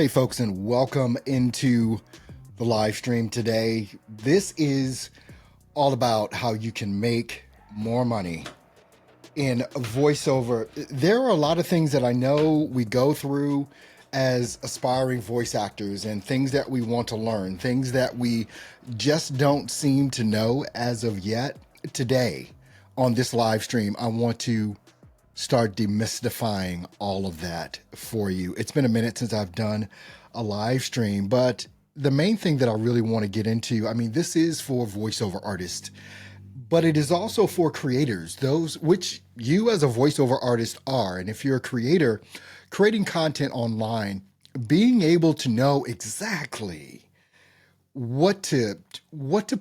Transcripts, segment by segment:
Hey folks, and welcome into the live stream today. This is all about how you can make more money in voiceover. There are a lot of things that I know we go through as aspiring voice actors and things that we want to learn, things that we just don't seem to know as of yet. Today on this live stream, I want to start demystifying all of that for you. It's been a minute since I've done a live stream, but the main thing that I really want to get into, I mean, this is for voiceover artists, but it is also for creators, those which you as a voiceover artist are. And if you're a creator, creating content online, being able to know exactly what to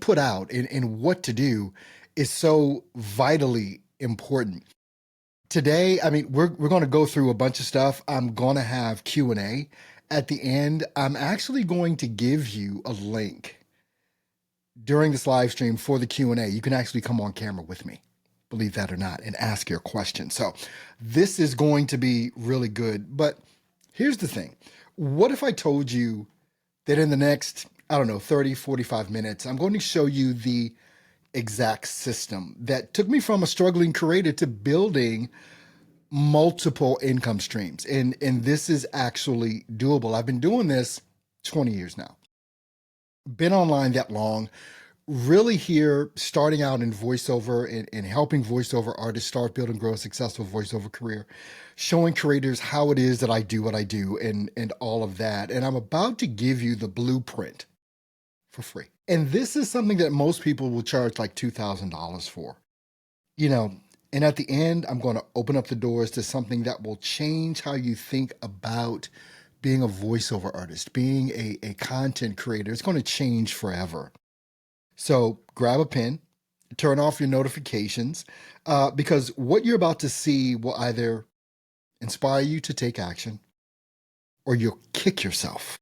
put out and what to do is so vitally important. Today, I mean, we're going to go through a bunch of stuff. I'm going to have Q&A at the end. I'm actually going to give you a link during this live stream for the Q&A. You can actually come on camera with me, believe that or not, and ask your question. So this is going to be really good. But here's the thing. What if I told you that in the next, 30, 45 minutes, I'm going to show you the exact system that took me from a struggling creator to building multiple income streams. And this is actually doable. I've been doing this 20 years now. Been online that long, really here starting out in voiceover and helping voiceover artists start, build, and grow a successful voiceover career, showing creators how it is that I do what I do and all of that. And I'm about to give you the blueprint for free. And this is something that most people will charge like $2,000 for. And at the end, I'm going to open up the doors to something that will change how you think about being a voiceover artist, being a content creator. It's going to change forever. So grab a pen, turn off your notifications, because what you're about to see will either inspire you to take action or you'll kick yourself,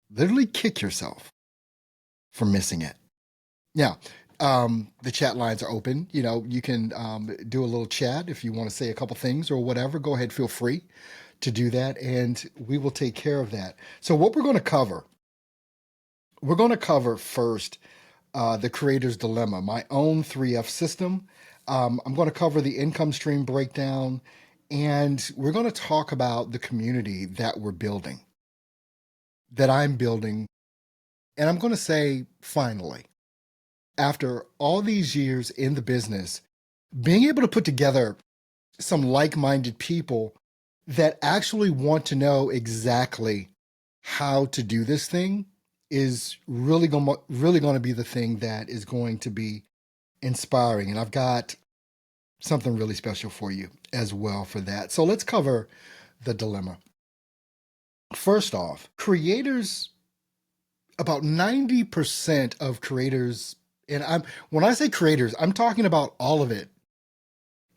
literally kick yourself for missing it. Now, the chat lines are open. You can do a little chat if you want to say a couple things or whatever. Go ahead, feel free to do that, and we will take care of that. So what we're going to cover first, the creator's dilemma, my own 3F system. I'm going to cover the income stream breakdown, and we're going to talk about the community that we're building, that I'm building. And I'm going to say, finally, after all these years in the business, being able to put together some like-minded people that actually want to know exactly how to do this thing is really going to be the thing that is going to be inspiring. And I've got something really special for you as well for that. So let's cover the dilemma. First off, creators, about 90% of creators, and when I say creators, I'm talking about all of it.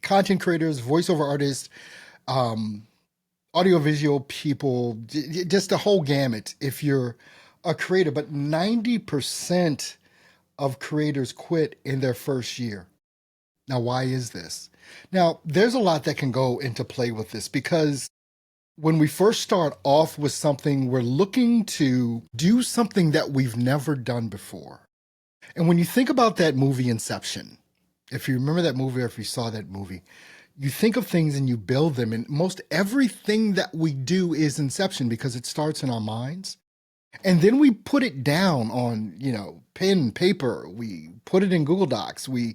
Content creators, voiceover artists, audiovisual people, just the whole gamut if you're a creator. But 90% of creators quit in their first year. Now, why is this? Now, there's a lot that can go into play with this, because when we first start off with something, we're looking to do something that we've never done before. And when you think about that movie Inception, if you remember that movie or if you saw that movie, you think of things and you build them. And most everything that we do is Inception because it starts in our minds. And then we put it down on, pen and paper. We put it in Google Docs. We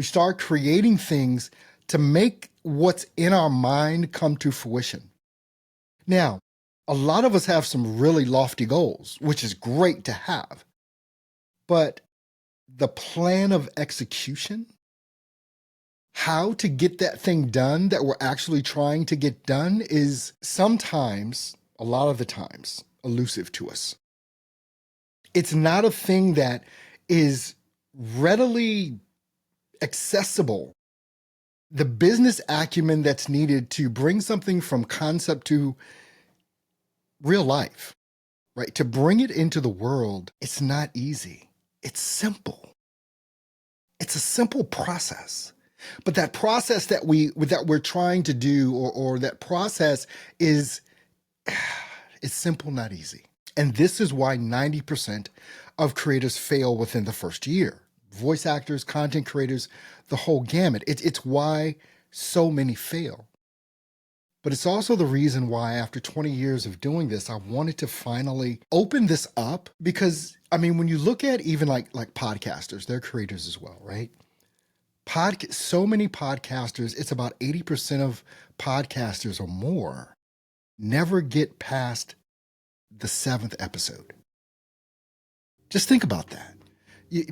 start creating things to make what's in our mind come to fruition. Now, a lot of us have some really lofty goals, which is great to have. But the plan of execution, how to get that thing done that we're actually trying to get done, is sometimes, a lot of the times, elusive to us. It's not a thing that is readily accessible. The business acumen that's needed to bring something from concept to real life, right? To bring it into the world, it's not easy. It's simple. It's a simple process. But that process that we're trying to do, or that process is It's simple, not easy. And this is why 90% of creators fail within the first year. Voice actors, content creators, the whole gamut. It's why so many fail. But it's also the reason why, after 20 years of doing this, I wanted to finally open this up because, I mean, when you look at even like podcasters, they're creators as well, right? So many podcasters, it's about 80% of podcasters or more never get past the 7th episode. Just think about that.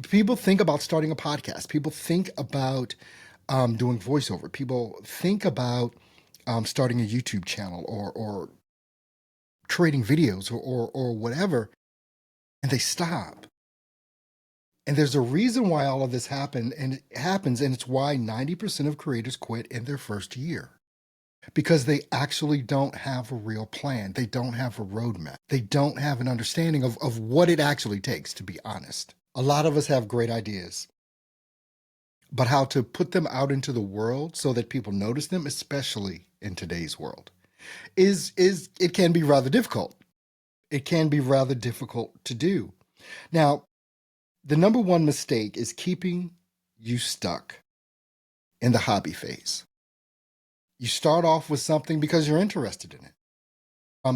People think about starting a podcast. People think about doing voiceover. People think about starting a YouTube channel or creating videos or whatever, and they stop. And there's a reason why all of this happens, and it's why 90% of creators quit in their first year. Because they actually don't have a real plan. They don't have a roadmap. They don't have an understanding of what it actually takes, to be honest. A lot of us have great ideas, but how to put them out into the world so that people notice them, especially in today's world, it can be rather difficult. It can be rather difficult to do. Now, the number one mistake is keeping you stuck in the hobby phase. You start off with something because you're interested in it.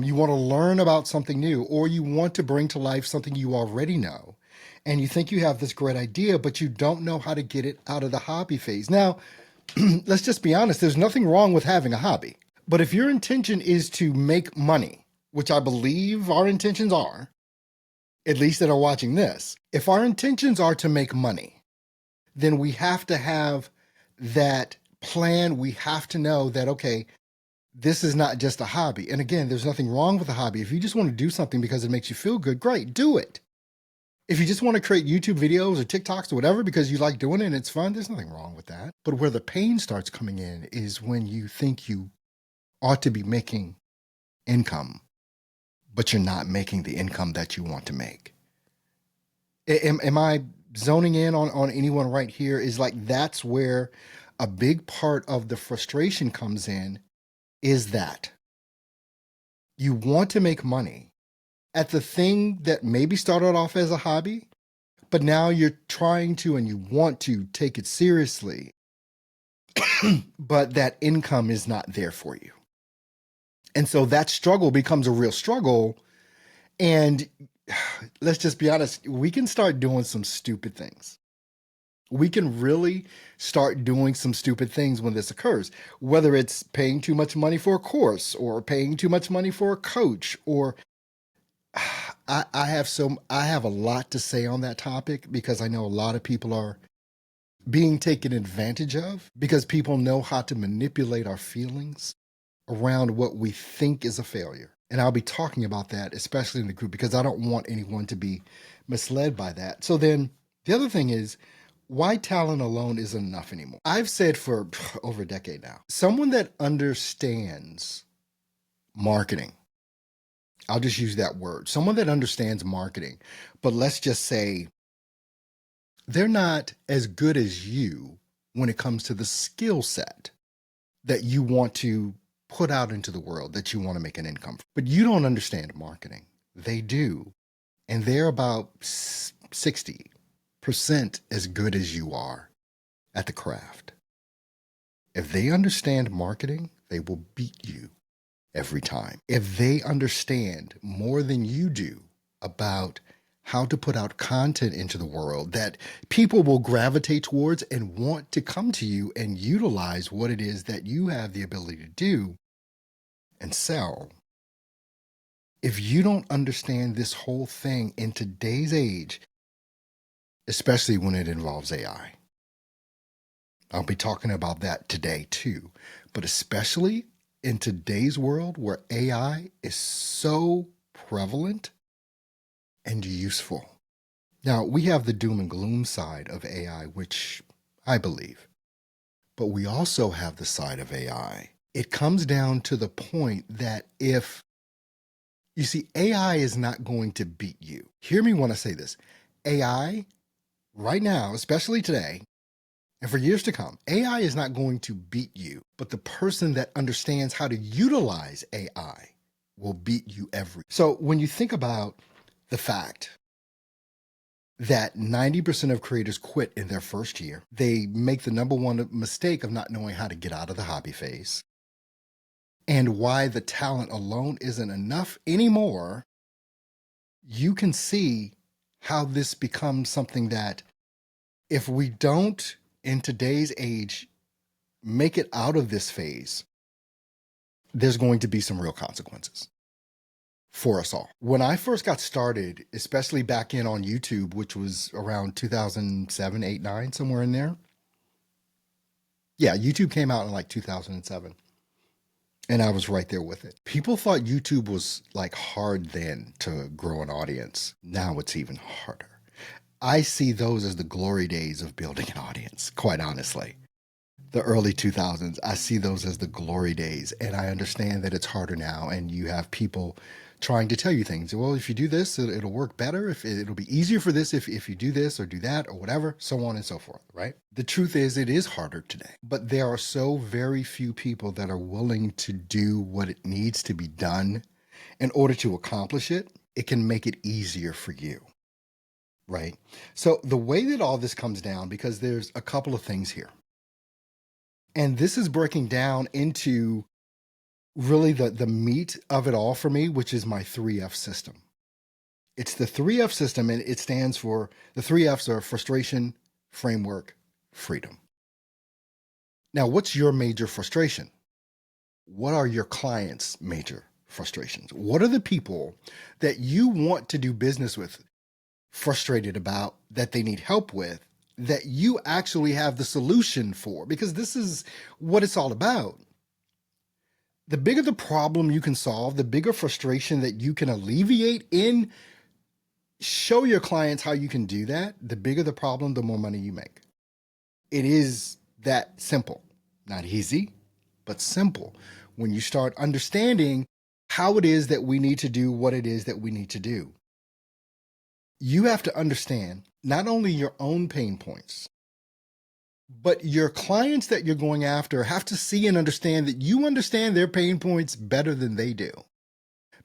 You want to learn about something new, or you want to bring to life something you already know. And you think you have this great idea, but you don't know how to get it out of the hobby phase. Now, let's just be honest, there's nothing wrong with having a hobby. But if your intention is to make money, which I believe our intentions are, at least that are watching this, if our intentions are to make money, then we have to have that plan. We have to know that, okay, this is not just a hobby. And again, there's nothing wrong with a hobby. If you just want to do something because it makes you feel good, great, do it. If you just want to create YouTube videos or TikToks or whatever because you like doing it and it's fun, there's nothing wrong with that. But where the pain starts coming in is when you think you ought to be making income, but you're not making the income that you want to make. Am I zoning in on anyone right here? Is like, that's where a big part of the frustration comes in, is that you want to make money at the thing that maybe started off as a hobby, but now you're trying to and you want to take it seriously, but that income is not there for you. And so that struggle becomes a real struggle. And let's just be honest, we can start doing some stupid things. We can really start doing some stupid things when this occurs, whether it's paying too much money for a course or paying too much money for a coach, or I have a lot to say on that topic because I know a lot of people are being taken advantage of because people know how to manipulate our feelings around what we think is a failure. And I'll be talking about that, especially in the group, because I don't want anyone to be misled by that. So then the other thing is, why talent alone isn't enough anymore. I've said for over a decade now, someone that understands marketing, I'll just use that word, someone that understands marketing, but let's just say they're not as good as you when it comes to the skill set that you want to put out into the world, that you want to make an income from. But you don't understand marketing. They do. And they're about 60% as good as you are at the craft. If they understand marketing, they will beat you every time. If they understand more than you do about how to put out content into the world that people will gravitate towards and want to come to you and utilize what it is that you have the ability to do and sell. If you don't understand this whole thing in today's age, especially when it involves AI, I'll be talking about that today too, but especially in today's world where AI is so prevalent and useful. Now, we have the doom and gloom side of AI, which I believe, but we also have the side of AI. It comes down to the point that if you see, AI is not going to beat you. Hear me when I say this. AI, right now, especially today, and for years to come, AI is not going to beat you, but the person that understands how to utilize AI will beat you every. So when you think about the fact that 90% of creators quit in their first year, they make the number one mistake of not knowing how to get out of the hobby phase, and why the talent alone isn't enough anymore, you can see how this becomes something that if we don't, in today's age, make it out of this phase, there's going to be some real consequences for us all. When I first got started, especially back in on YouTube, which was around 2007, 8, 9, somewhere in there. Yeah, YouTube came out in like 2007. And I was right there with it. People thought YouTube was like hard then to grow an audience. Now it's even harder. I see those as the glory days of building an audience, quite honestly. The early 2000s, I see those as the glory days. And I understand that it's harder now. And you have people trying to tell you things. Well, if you do this, it'll work better. If it'll be easier for this, if you do this or do that or whatever, so on and so forth, right? The truth is, it is harder today. But there are so very few people that are willing to do what it needs to be done in order to accomplish it. It can make it easier for you, right? So the way that all this comes down, because there's a couple of things here. And this is breaking down into really the meat of it all for me, which is my 3F system. It's the 3F system, and it stands for, the 3Fs are frustration, framework, freedom. Now, what's your major frustration? What are your clients' major frustrations? What are the people that you want to do business with frustrated about, that they need help with, that you actually have the solution for? Because this is what it's all about. The bigger the problem you can solve, the bigger frustration that you can alleviate in, show your clients how you can do that, the bigger the problem, the more money you make. It is that simple. Not easy, but simple. When you start understanding how it is that we need to do what it is that we need to do, you have to understand not only your own pain points, but your clients that you're going after have to see and understand that you understand their pain points better than they do,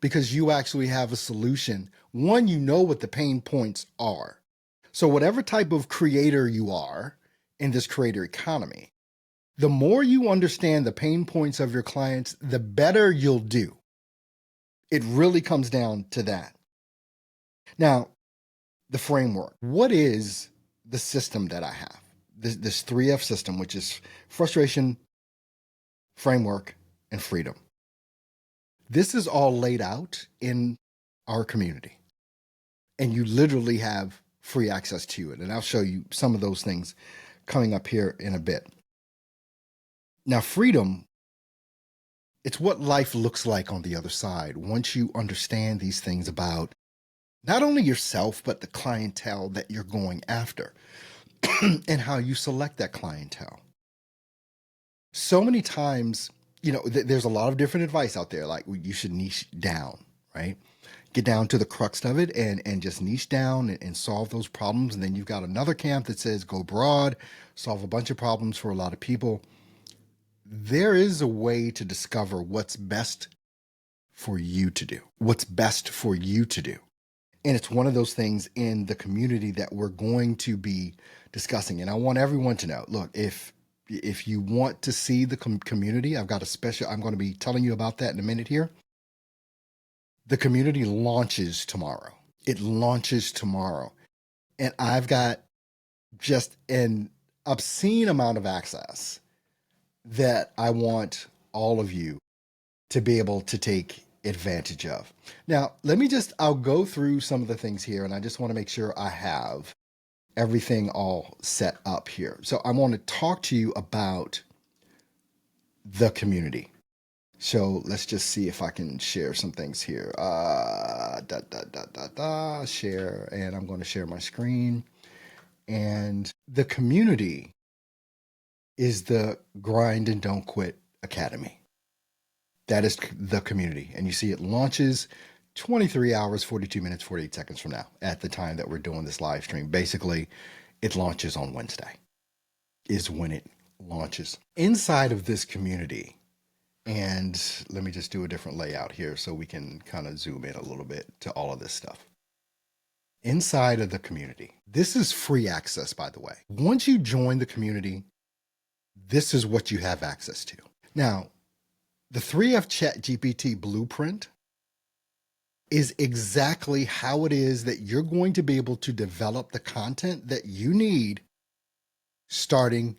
because you actually have a solution. One, you know what the pain points are. So whatever type of creator you are in this creator economy, the more you understand the pain points of your clients, the better you'll do. It really comes down to that. Now, the framework. What is the system that I have? This 3F system, which is frustration, framework, and freedom. This is all laid out in our community, and you literally have free access to it. And I'll show you some of those things coming up here in a bit. Now, freedom, it's what life looks like on the other side once you understand these things about not only yourself, but the clientele that you're going after and how you select that clientele. So many times, there's a lot of different advice out there, like you should niche down, right? Get down to the crux of it and just niche down and solve those problems. And then you've got another camp that says go broad, solve a bunch of problems for a lot of people. There is a way to discover what's best for you to do, what's best for you to do. And it's one of those things in the community that we're going to be discussing. And I want everyone to know, look, if you want to see the community, I've got a special, I'm going to be telling you about that in a minute here. The community launches tomorrow. It launches tomorrow. And I've got just an obscene amount of access that I want all of you to be able to take advantage of. Now, I'll go through some of the things here, and I just want to make sure I have everything all set up here. So I want to talk to you about the community. So let's just see if I can share some things here. Share, and I'm going to share my screen. And the community is the Grind and Don't Quit Academy. That is the community. And you see it launches 23 hours, 42 minutes, 48 seconds from now at the time that we're doing this live stream. Basically, it launches on Wednesday is when it launches. Inside of this community, And let me just do a different layout here so we can kind of zoom in a little bit to all of this stuff. Inside of the community, this is free access, by the way. Once you join the community, this is what you have access to. Now, the 3F Chat GPT blueprint is exactly how it is that you're going to be able to develop the content that you need starting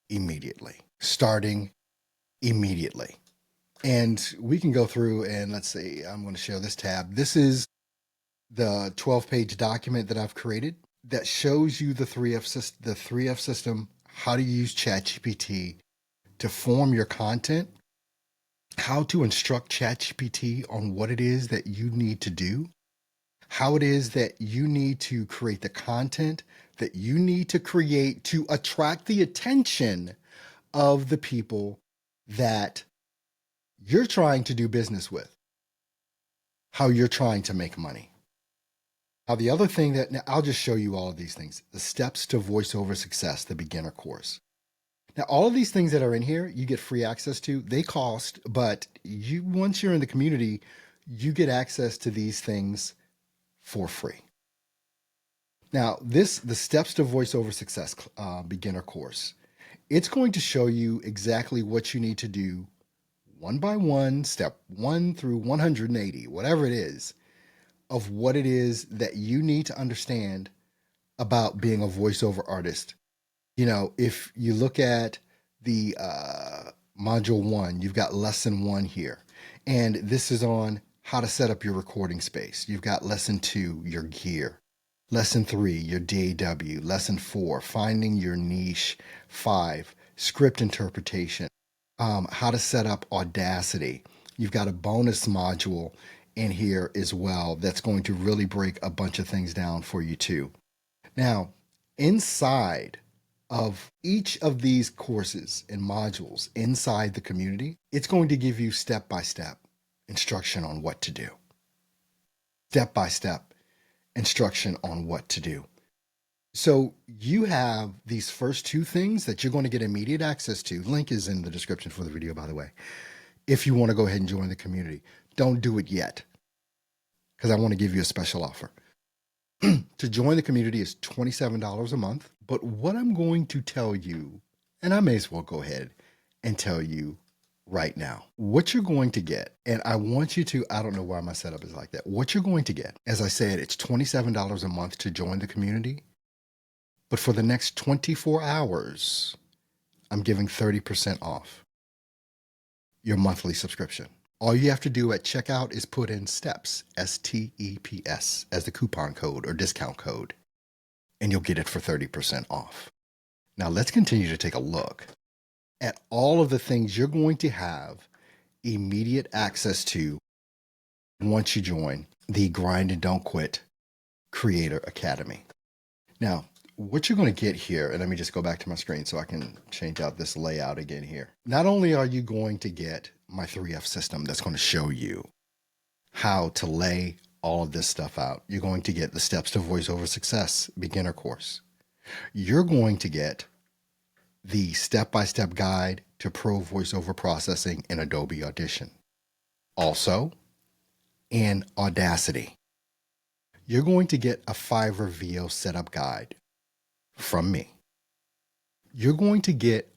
immediately. And we can go through and let's see, I'm going to share this tab. This is the 12-page document that I've created that shows you the 3F system, how to use ChatGPT to form your content, how to instruct ChatGPT on what it is that you need to do, how it is that you need to create the content that you need to create to attract the attention of the people that you're trying to do business with, how you're trying to make money. Now, the other thing now I'll just show you all of these things, the steps to voiceover success, the beginner course. Now, all of these things that are in here, you get free access to. They cost, but once you're in the community, you get access to these things for free. Now, the steps to voiceover success beginner course, it's going to show you exactly what you need to do one by one, step 1 through 180, whatever it is, of what it is that you need to understand about being a voiceover artist. You know, if you look at the module 1, you've got lesson 1 here, and this is on how to set up your recording space. You've got lesson 2, your gear. Lesson 3, your DAW. Lesson 4, finding your niche. 5, script interpretation. How to set up Audacity. You've got a bonus module in here as well that's going to really break a bunch of things down for you too. Now, inside of each of these courses and modules inside the community, it's going to give you step-by-step instruction on what to do. Step-by-step instruction on what to do. So you have these first 2 things that you're going to get immediate access to. Link is in the description for the video, by the way. If you want to go ahead and join the community, don't do it yet because I want to give you a special offer. To join the community is $27 a month. But what I'm going to tell you, and I may as well go ahead and tell you right now, what you're going to get, and I want you to, I don't know why my setup is like that. What you're going to get, as I said, it's $27 a month to join the community. But for the next 24 hours, I'm giving 30% off your monthly subscription. All you have to do at checkout is put in STEPS, STEPS, as the coupon code or discount code, and you'll get it for 30% off. Now let's continue to take a look at all of the things you're going to have immediate access to once you join the Grind and Don't Quit Creator Academy. Now, what you're going to get here, and let me just go back to my screen so I can change out this layout again here. Not only are you going to get my 3F system that's going to show you how to lay all of this stuff out. You're going to get the Steps to Voiceover Success beginner course. You're going to get the step-by-step guide to pro voiceover processing in Adobe Audition. Also, in Audacity, you're going to get a Fiverr VO setup guide from me. You're going to get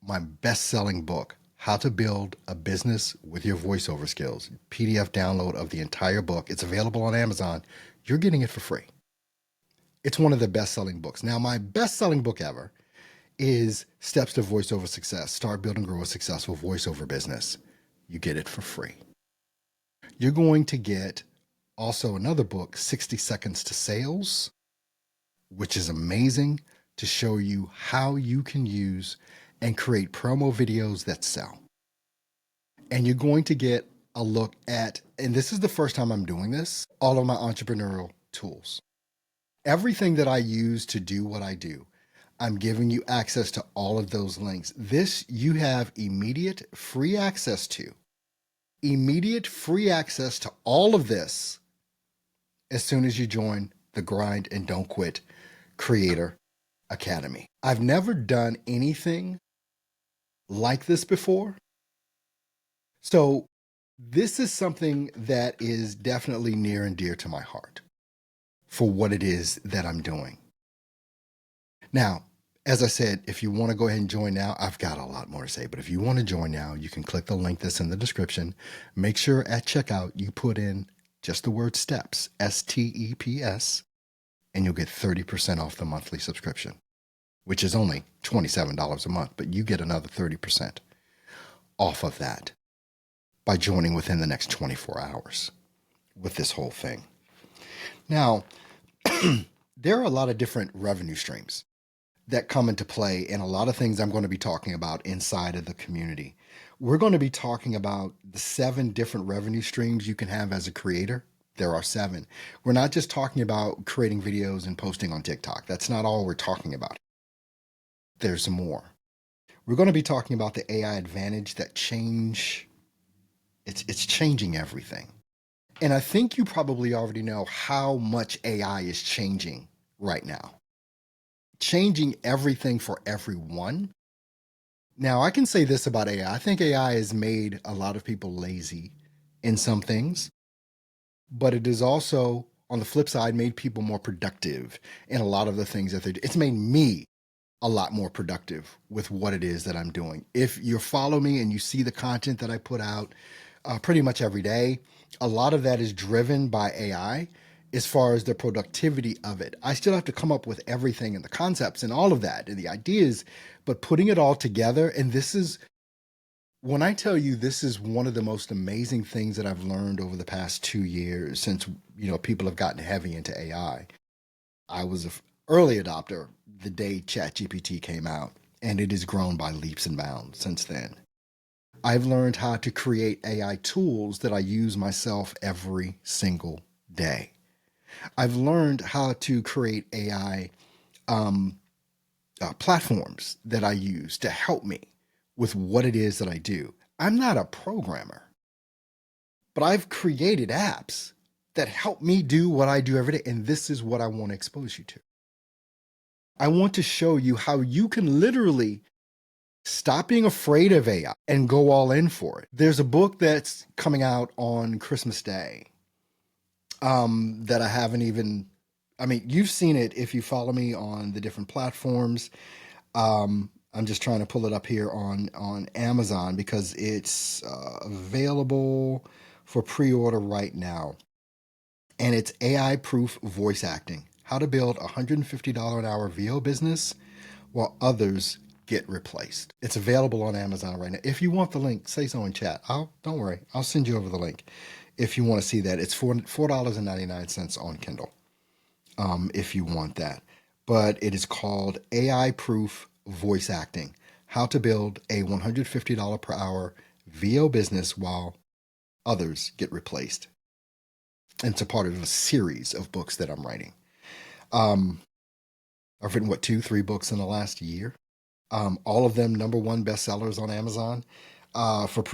my best-selling book, How to Build a Business with Your Voiceover Skills, PDF download of the entire book. It's available on Amazon. You're getting it for free. It's one of the best-selling books. Now, my best-selling book ever is Steps to Voiceover Success, Start, Build, and Grow a Successful Voiceover Business. You get it for free. You're going to get also another book, 60 Seconds to Sales, which is amazing to show you how you can use and create promo videos that sell. And you're going to get a look at, and this is the first time I'm doing this, all of my entrepreneurial tools. Everything that I use to do what I do, I'm giving you access to all of those links. This you have immediate free access to. Immediate free access to all of this as soon as you join the Grind and Don't Quit Creator Academy. I've never done anything like this before. So this is something that is definitely near and dear to my heart for what it is that I'm doing. Now, as I said, if you want to go ahead and join now, I've got a lot more to say, but if you want to join now, you can click the link that's in the description. Make sure at checkout you put in just the word STEPS, STEPS, and you'll get 30% off the monthly subscription, which is only $27 a month, but you get another 30% off of that by joining within the next 24 hours with this whole thing. Now, there are a lot of different revenue streams that come into play, and a lot of things I'm going to be talking about inside of the community. We're going to be talking about the 7 different revenue streams you can have as a creator. There are 7. We're not just talking about creating videos and posting on TikTok. That's not all we're talking about. There's more. We're going to be talking about the AI advantage that it's changing everything. And I think you probably already know how much AI is changing right now. Changing everything for everyone. Now, I can say this about AI. I think AI has made a lot of people lazy in some things, but it has also, on the flip side, made people more productive in a lot of the things that they do. It's made me a lot more productive with what it is that I'm doing. If you follow me and you see the content that I put out pretty much every day, a lot of that is driven by AI as far as the productivity of it. I still have to come up with everything and the concepts and all of that and the ideas, but putting it all together. And this is, when I tell you, this is one of the most amazing things that I've learned over the past 2 years since, people have gotten heavy into AI. I was an early adopter the day ChatGPT came out, and it has grown by leaps and bounds since then. I've learned how to create AI tools that I use myself every single day. I've learned how to create AI platforms that I use to help me with what it is that I do. I'm not a programmer, but I've created apps that help me do what I do every day. And this is what I want to expose you to. I want to show you how you can literally stop being afraid of AI and go all in for it. There's a book that's coming out on Christmas Day that I haven't even, you've seen it if you follow me on the different platforms. I'm just trying to pull it up here on Amazon because it's available for pre-order right now. And it's AI-proof voice acting, how to build a $150 an hour VO business while others get replaced. It's available on Amazon right now. If you want the link, say so in chat. Don't worry, I'll send you over the link if you want to see that. It's $4.99 on Kindle if you want that. But it is called AI-proof voice acting, how to build a $150 per hour VO business while others get replaced. And it's a part of a series of books that I'm writing. I've written 2-3 books in the last year. All of them #1 bestsellers on Amazon for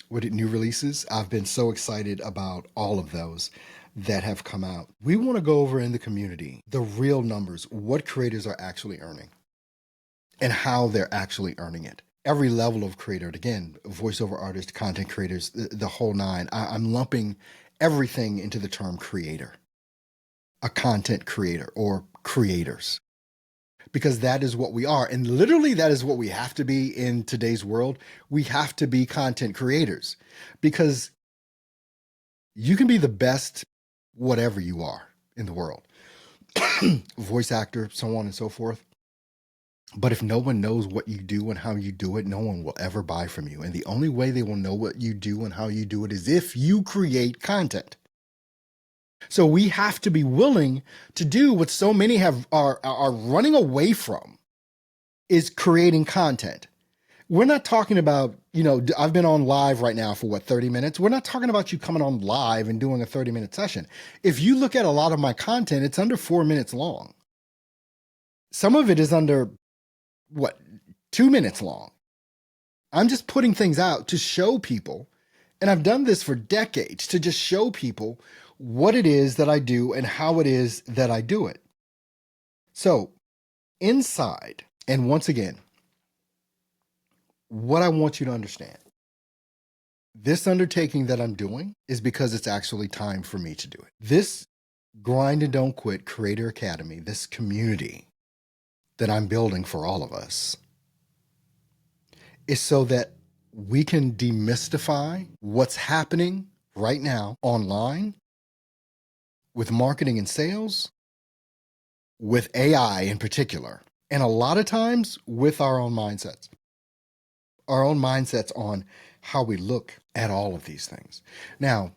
new releases. I've been so excited about all of those that have come out. We want to go over in the community the real numbers, what creators are actually earning and how they're actually earning it. Every level of creator, again, voiceover artists, content creators, the whole nine. I'm lumping everything into the term creator, a content creator or creators, because that is what we are. And literally that is what we have to be in today's world. We have to be content creators because you can be the best whatever you are in the world, voice actor, so on and so forth. But if no one knows what you do and how you do it, no one will ever buy from you. And the only way they will know what you do and how you do it is if you create content. So we have to be willing to do what so many are running away from, is creating content. We're not talking about, I've been on live right now for 30 minutes. We're not talking about you coming on live and doing a 30-minute session. If you look at a lot of my content, it's under 4 minutes long. Some of it is under 2 minutes long. I'm just putting things out to show people, and I've done this for decades, to just show people what it is that I do and how it is that I do it. So inside, and once again, what I want you to understand This undertaking that I'm doing is because it's actually time for me to do it. This Grind and Don't Quit Creator Academy, this community that I'm building for all of us, is so that we can demystify what's happening right now online with marketing and sales, with AI in particular, and a lot of times with our own mindsets on how we look at all of these things. Now,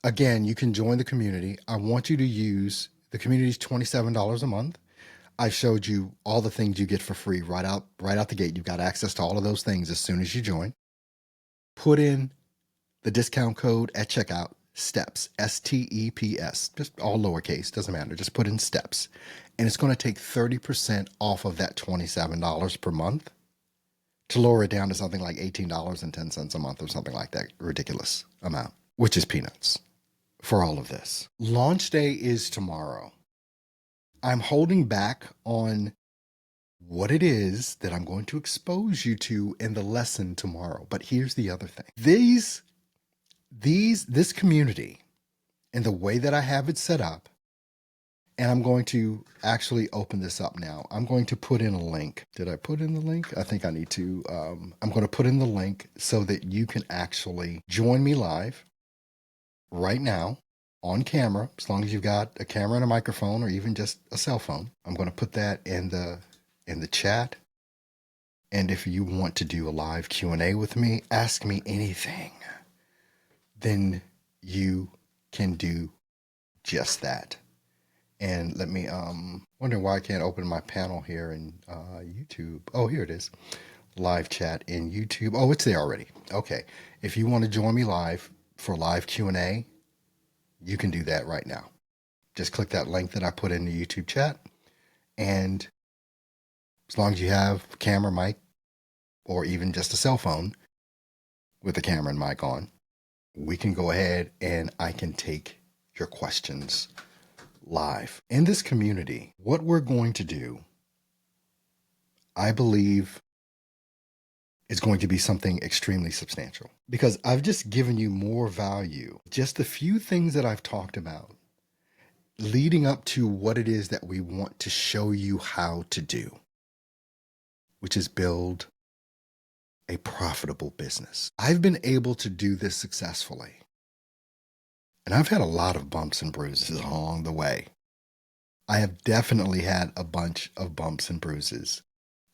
again, you can join the community. I want you to use the community's $27 a month. I showed you all the things you get for free right out the gate. You've got access to all of those things as soon as you join. Put in the discount code at checkout, STEPS, STEPS, just all lowercase, doesn't matter. Just put in STEPS. And it's going to take 30% off of that $27 per month to lower it down to something like $18.10 a month or something like that ridiculous amount, which is peanuts for all of this. Launch day is tomorrow. I'm holding back on what it is that I'm going to expose you to in the lesson tomorrow. But here's the other thing. This community and the way that I have it set up, and I'm going to actually open this up now. I'm going to put in a link. Did I put in the link? I think I need to. I'm going to put in the link so that you can actually join me live right now on camera, as long as you've got a camera and a microphone or even just a cell phone. I'm going to put that in the chat. And if you want to do a live Q&A with me, ask me anything, then you can do just that. And let me, wondering why I can't open my panel here in YouTube. Oh, here it is. Live chat in YouTube. Oh, it's there already. Okay. If you want to join me live for live Q&A, you can do that right now. Just click that link that I put in the YouTube chat. And as long as you have a camera, mic, or even just a cell phone with a camera and mic on, we can go ahead and I can take your questions live. In this community, what we're going to do, I believe, is going to be something extremely substantial, because I've just given you more value. Just a few things that I've talked about leading up to what it is that we want to show you how to do, which is build a profitable business. I've been able to do this successfully. And I've had a lot of bumps and bruises along the way. I have definitely had a bunch of bumps and bruises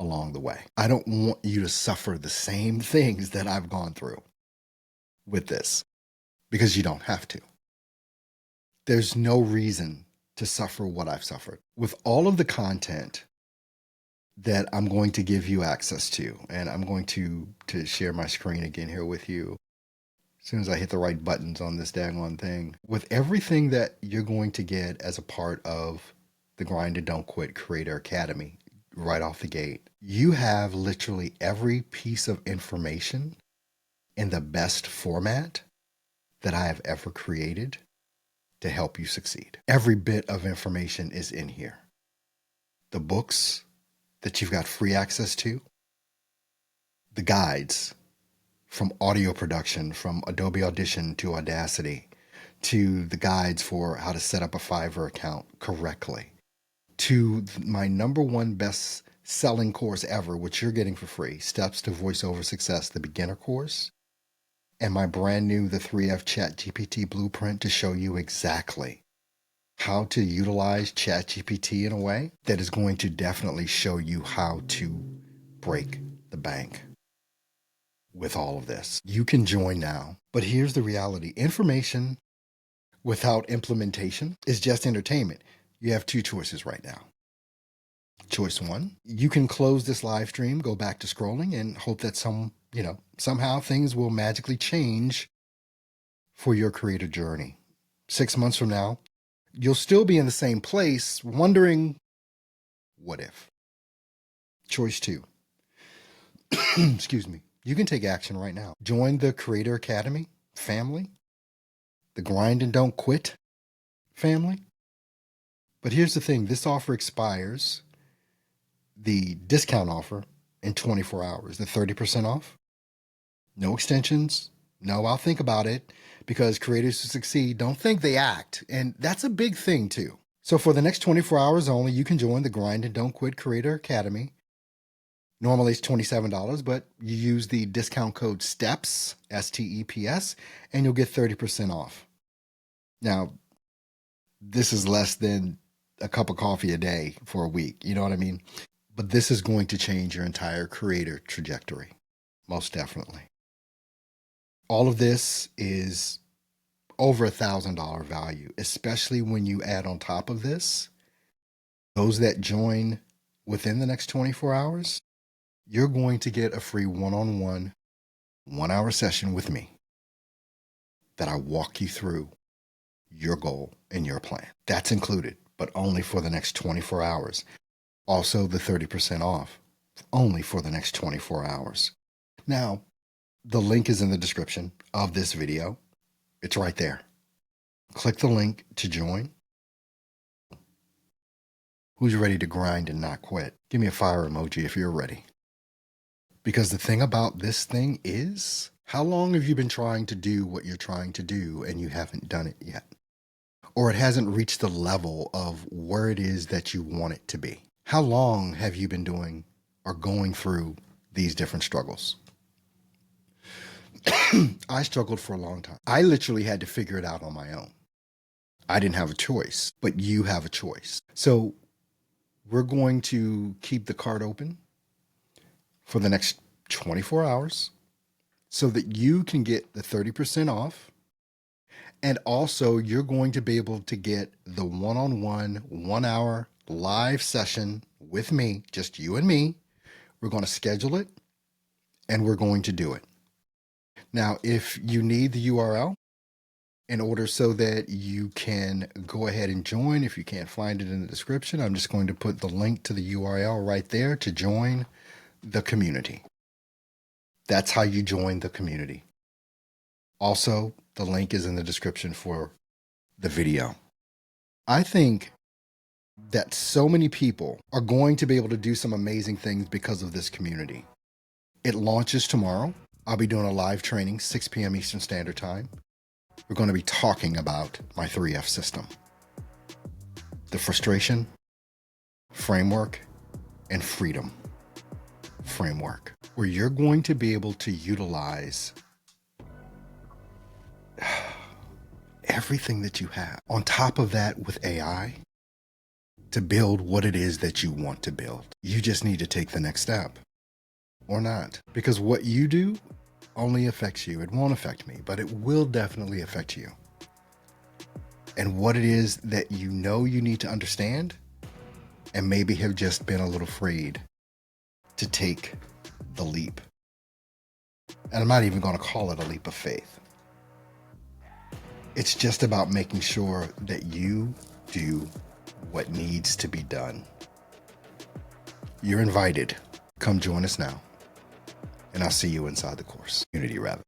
along the way. I don't want you to suffer the same things that I've gone through with this, because you don't have to. There's no reason to suffer what I've suffered. With all of the content that I'm going to give you access to, and I'm going to share my screen again here with you as soon as I hit the right buttons on this daggone thing. With everything that you're going to get as a part of the Grind and Don't Quit Creator Academy right off the gate, you have literally every piece of information in the best format that I have ever created to help you succeed. Every bit of information is in here. The books that you've got free access to, the guides, from audio production, from Adobe Audition to Audacity, to the guides for how to set up a Fiverr account correctly, to my number one best selling course ever, which you're getting for free, Steps to Voiceover Success, the beginner course, and my brand new, the 3F ChatGPT blueprint to show you exactly how to utilize ChatGPT in a way that is going to definitely show you how to break the bank with all of this. You can join now. But here's the reality. Information without implementation is just entertainment. You have two choices right now. Choice one, you can close this live stream, go back to scrolling, and hope that somehow things will magically change for your creator journey. 6 months from now, you'll still be in the same place wondering, what if? Choice two, excuse me. You can take action right now. Join the Creator Academy family, the Grind and Don't Quit family. But here's the thing. This offer expires, the discount offer, in 24 hours. The 30% off, no extensions, No, I'll think about it, because creators who succeed don't think, they act. And that's a big thing too. So for the next 24 hours only, you can join the Grind and Don't Quit Creator Academy. Normally it's $27, but you use the discount code STEPS, STEPS, and you'll get 30% off. Now, this is less than a cup of coffee a day for a week. You know what I mean? But this is going to change your entire creator trajectory. Most definitely. All of this is over $1,000 value, especially when you add on top of this, those that join within the next 24 hours, you're going to get a free one-on-one 1-hour session with me that I walk you through your goal and your plan. That's included, but only for the next 24 hours. Also, the 30% off, only for the next 24 hours. Now, the link is in the description of this video. It's right there. Click the link to join. Who's ready to grind and not quit? Give me a fire emoji if you're ready. Because the thing about this thing is, how long have you been trying to do what you're trying to do and you haven't done it yet? Or it hasn't reached the level of where it is that you want it to be? How long have you been doing or going through these different struggles? I struggled for a long time. I literally had to figure it out on my own. I didn't have a choice, but you have a choice. So we're going to keep the card open for the next 24 hours so that you can get the 30% off. And also you're going to be able to get the one-on-one 1-hour live session with me, just you and me. We're going to schedule it and we're going to do it. Now, if you need the URL in order so that you can go ahead and join, if you can't find it in the description, I'm just going to put the link to the URL right there to join the community. That's how you join the community. Also, the link is in the description for the video. I think that so many people are going to be able to do some amazing things because of this community. It launches tomorrow. I'll be doing a live training, 6 p.m. Eastern Standard Time. We're going to be talking about my 3F system. The frustration, framework, and freedom framework, where you're going to be able to utilize everything that you have. On top of that, with AI, to build what it is that you want to build. You just need to take the next step. Or not. Because what you do only affects you. It won't affect me, but it will definitely affect you. And what it is that you know you need to understand, and maybe have just been a little afraid to take the leap. And I'm not even going to call it a leap of faith. It's just about making sure that you do what needs to be done. You're invited. Come join us now. And I'll see you inside the course. Community, rather.